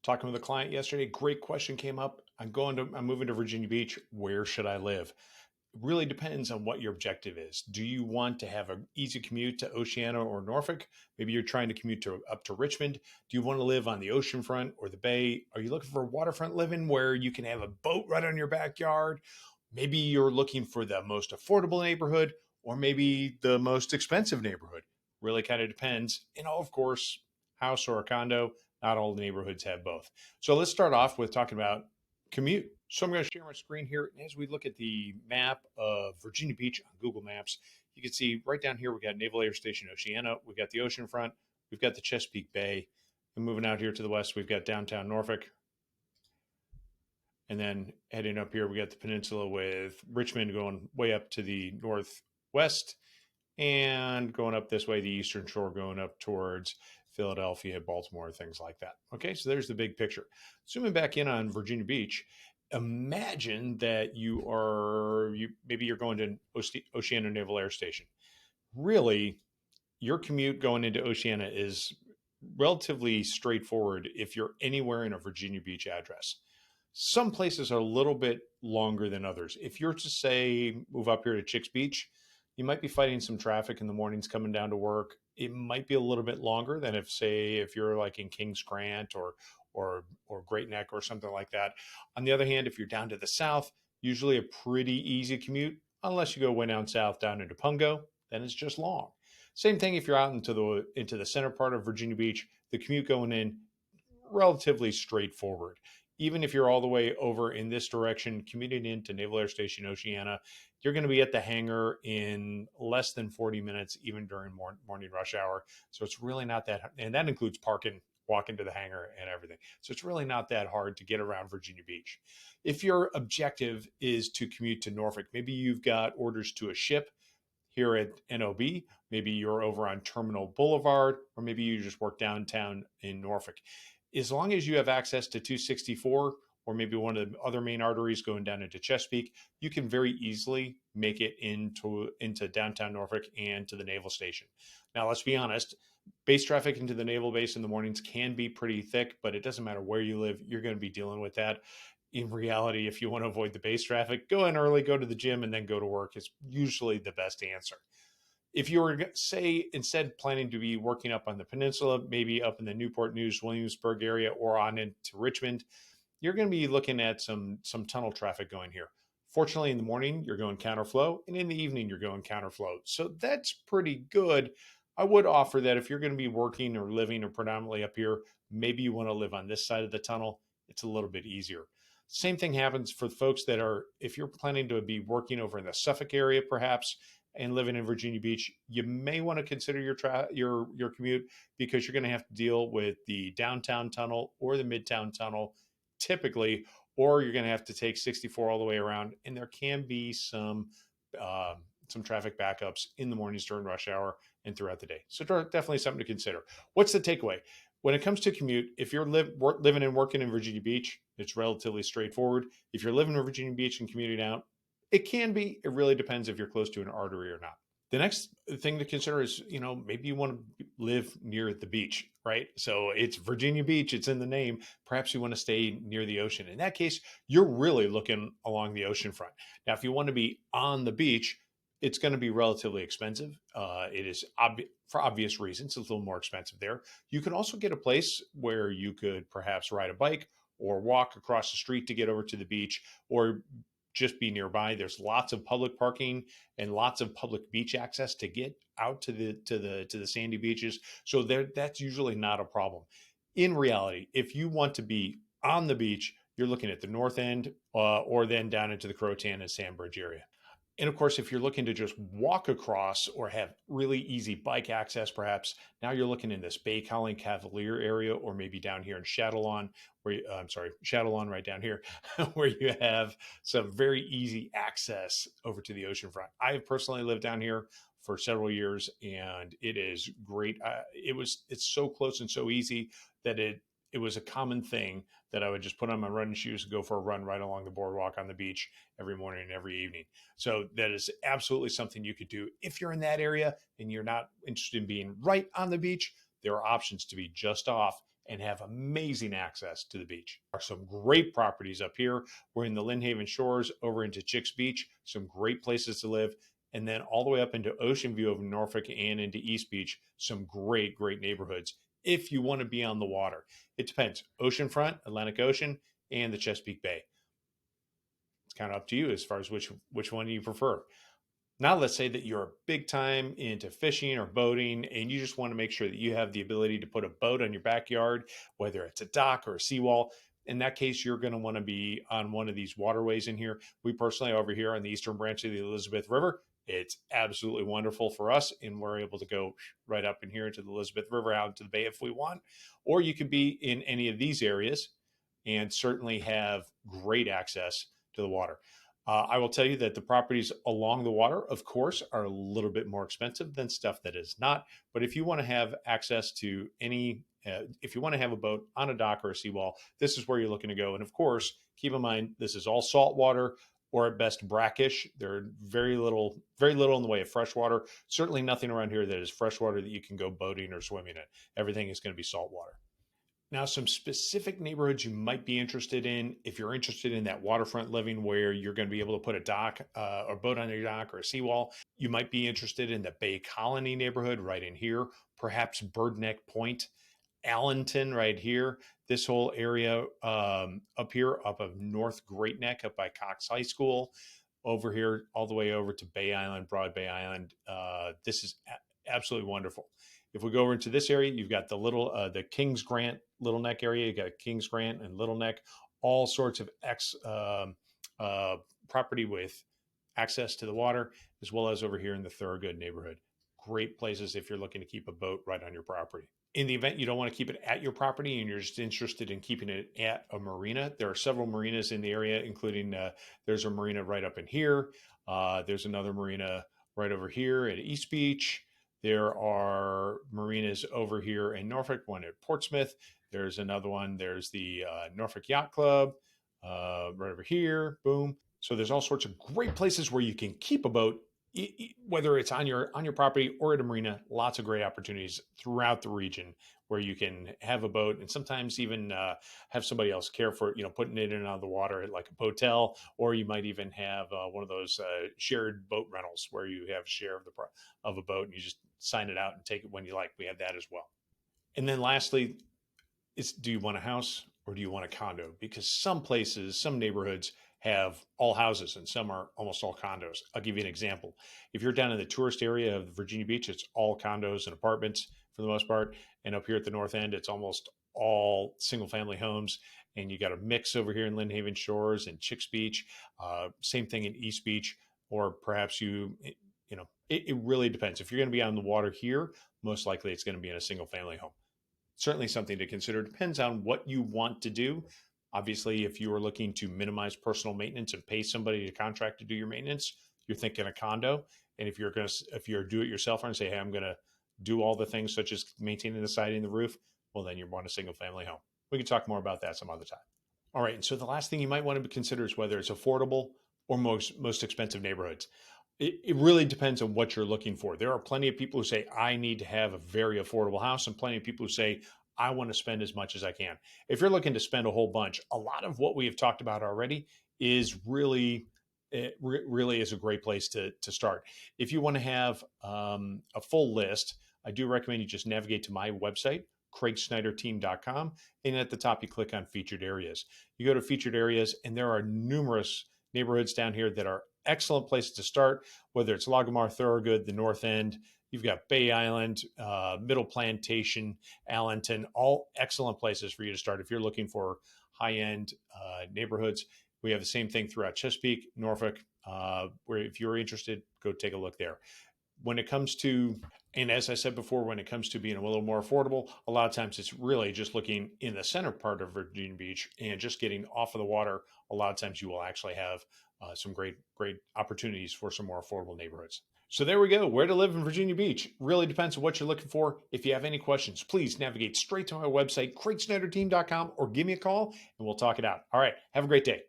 Talking with a client yesterday, great question came up. I'm moving to Virginia Beach. Where should I live? It really depends on what your objective is. Do you want to have an easy commute to Oceana or Norfolk? Maybe you're trying to commute up to Richmond. Do you want to live on the oceanfront or the bay? Are you looking for waterfront living where you can have a boat right on your backyard? Maybe you're looking for the most affordable neighborhood or maybe the most expensive neighborhood. Really kind of depends. And of course, house or a condo, not all the neighborhoods have both. So let's start off with talking about commute. So I'm going to share my screen here. And as we look at the map of Virginia Beach on Google Maps, you can see right down here, we got Naval Air Station Oceana. We've got the ocean front. We've got the Chesapeake Bay. And moving out here to the west, we've got downtown Norfolk. And then heading up here, we got the peninsula with Richmond going way up to the northwest and going up this way, the eastern shore going up towards Philadelphia, Baltimore, things like that. Okay, so there's the big picture. Zooming back in on Virginia Beach, imagine that maybe you're going to Oceana Naval Air Station. Really, your commute going into Oceana is relatively straightforward if you're anywhere in a Virginia Beach address. Some places are a little bit longer than others. If you're to say move up here to Chicks Beach, you might be fighting some traffic in the mornings coming down to work. It might be a little bit longer than if you're like in Kings Grant or Great Neck or something like that. On the other hand, if you're down to the south, usually a pretty easy commute, unless you go way down south down into Pungo, then it's just long. Same thing if you're out into the center part of Virginia Beach, the commute going in relatively straightforward. Even if you're all the way over in this direction, commuting into Naval Air Station Oceana, you're going to be at the hangar in less than 40 minutes, even during morning rush hour. So it's really not that, and that includes parking, walking to the hangar and everything. So it's really not that hard to get around Virginia Beach. If your objective is to commute to Norfolk, maybe you've got orders to a ship here at NOB, maybe you're over on Terminal Boulevard, or maybe you just work downtown in Norfolk. As long as you have access to 264 or maybe one of the other main arteries going down into Chesapeake, you can very easily make it into downtown Norfolk and to the naval station. Now, let's be honest, base traffic into the naval base in the mornings can be pretty thick, but it doesn't matter where you live, you're going to be dealing with that. In reality, if you want to avoid the base traffic, go in early, go to the gym, and then go to work is usually the best answer. If you were, say, instead planning to be working up on the peninsula, maybe up in the Newport News, Williamsburg area, or on into Richmond, you're going to be looking at some tunnel traffic going here. Fortunately, in the morning, you're going counterflow, and in the evening, you're going counterflow. So that's pretty good. I would offer that if you're going to be working or living or predominantly up here, maybe you want to live on this side of the tunnel. It's a little bit easier. Same thing happens for folks that are, if you're planning to be working over in the Suffolk area, perhaps, and living in Virginia Beach, you may want to consider your commute because you're going to have to deal with the downtown tunnel or the midtown tunnel typically, or you're going to have to take 64 all the way around, and there can be some traffic backups in the mornings during rush hour and throughout the day. So definitely something to consider. What's the takeaway? When it comes to commute, if you're living and working in Virginia Beach, it's relatively straightforward. If you're living in Virginia Beach and commuting out, it can be. It really depends if you're close to an artery or not. The next thing to consider is, maybe you want to live near the beach, right? So it's Virginia Beach, it's in the name. Perhaps you want to stay near the ocean. In that case, you're really looking along the ocean front. Now, if you want to be on the beach, it's going to be relatively expensive. It is for obvious reasons. It's a little more expensive there. You can also get a place where you could perhaps ride a bike or walk across the street to get over to the beach, or just be nearby. There's lots of public parking and lots of public beach access to get out to the sandy beaches. So that's usually not a problem. In reality, if you want to be on the beach, you're looking at the north end or then down into the Croatan and Sandbridge area. And of course, if you're looking to just walk across or have really easy bike access, perhaps now you're looking in this Bay Colony Cavalier area, or maybe down here in Chatillon, Chatillon right down here, where you have some very easy access over to the ocean front. I have personally lived down here for several years, and it is great. It's so close and so easy that it was a common thing that I would just put on my running shoes and go for a run right along the boardwalk on the beach every morning and every evening. So that is absolutely something you could do. If you're in that area and you're not interested in being right on the beach, there are options to be just off and have amazing access to the beach. There are some great properties up here. We're in the Lynn Haven Shores over into Chicks Beach, some great places to live. And then all the way up into Ocean View of Norfolk and into East Beach, some great, great neighborhoods if you want to be on the water. It depends. Oceanfront, Atlantic Ocean, and the Chesapeake Bay. It's kind of up to you as far as which one you prefer. Now, let's say that you're big time into fishing or boating, and you just want to make sure that you have the ability to put a boat on your backyard, whether it's a dock or a seawall. In that case, you're going to want to be on one of these waterways in here. We personally, over here on the eastern branch of the Elizabeth River, it's absolutely wonderful for us, and we're able to go right up in here to the Elizabeth River, out to the bay if we want. Or you could be in any of these areas and certainly have great access to the water. I will tell you that the properties along the water, of course, are a little bit more expensive than stuff that is not. But if you want to have access to if you want to have a boat on a dock or a seawall, this is where you're looking to go. And of course, keep in mind, this is all salt water, or at best brackish. There are very little in the way of fresh water. Certainly nothing around here that is freshwater that you can go boating or swimming in. Everything is going to be salt water. Now, some specific neighborhoods you might be interested in. If you're interested in that waterfront living where you're going to be able to put a dock or boat on your dock or a seawall, you might be interested in the Bay Colony neighborhood right in here, perhaps Birdneck Point, Allenton right here, this whole area up here, up of North Great Neck, up by Cox High School, over here, all the way over to Bay Island, Broad Bay Island. This is absolutely wonderful. If we go over into this area, you've got the Kings Grant, Little Neck area. You got Kings Grant and Little Neck, all sorts of property with access to the water, as well as over here in the Thorogood neighborhood. Great places if you're looking to keep a boat right on your property. In the event you don't want to keep it at your property and you're just interested in keeping it at a marina, there are several marinas in the area, including there's a marina right up in here. There's another marina right over here at East Beach. There are marinas over here in Norfolk, one at Portsmouth. There's another one. There's the Norfolk Yacht Club right over here. Boom. So there's all sorts of great places where you can keep a boat, whether it's on your property or at a marina. Lots of great opportunities throughout the region where you can have a boat and sometimes even have somebody else care for it, putting it in and out of the water at like a hotel, or you might even have one of those shared boat rentals where you have a share of a boat and you just sign it out and take it when you like. We have that as well. And then lastly, do you want a house or do you want a condo? Because some places, some neighborhoods have all houses and some are almost all condos. I'll give you an example. If you're down in the tourist area of Virginia Beach, it's all condos and apartments for the most part. And up here at the north end, it's almost all single family homes. And you got a mix over here in Lynn Haven Shores and Chicks Beach. Same thing in East Beach, or perhaps it really depends. If you're going to be on the water here, most likely it's going to be in a single family home. Certainly something to consider. Depends on what you want to do. Obviously, if you are looking to minimize personal maintenance and pay somebody to contract to do your maintenance, you're thinking a condo. And if you're a do-it-yourselfer and say, hey, I'm going to do all the things such as maintaining the siding, the roof, well, then you're on a single family home. We can talk more about that some other time. All right. And so the last thing you might want to consider is whether it's affordable or most expensive neighborhoods. It really depends on what you're looking for. There are plenty of people who say, I need to have a very affordable house, and plenty of people who say, I want to spend as much as I can. If you're looking to spend a whole bunch, a lot of what we have talked about already is really is a great place to start. If you want to have a full list, I do recommend you just navigate to my website, craigsnyderteam.com, and at the top you click on featured areas. You go to featured areas, and there are numerous neighborhoods down here that are excellent places to start, whether it's Lagomar, Thorogood, the North End. You've got Bay Island, Middle Plantation, Allenton, all excellent places for you to start if you're looking for high-end neighborhoods. We have the same thing throughout Chesapeake, Norfolk, where if you're interested, go take a look there. When it comes to, and as I said before, when it comes to being a little more affordable, a lot of times it's really just looking in the center part of Virginia Beach and just getting off of the water. A lot of times you will actually have some great opportunities for some more affordable neighborhoods. So there we go. Where to live in Virginia Beach. Really depends on what you're looking for. If you have any questions, please navigate straight to my website, craigsnyderteam.com, or give me a call and we'll talk it out. All right. Have a great day.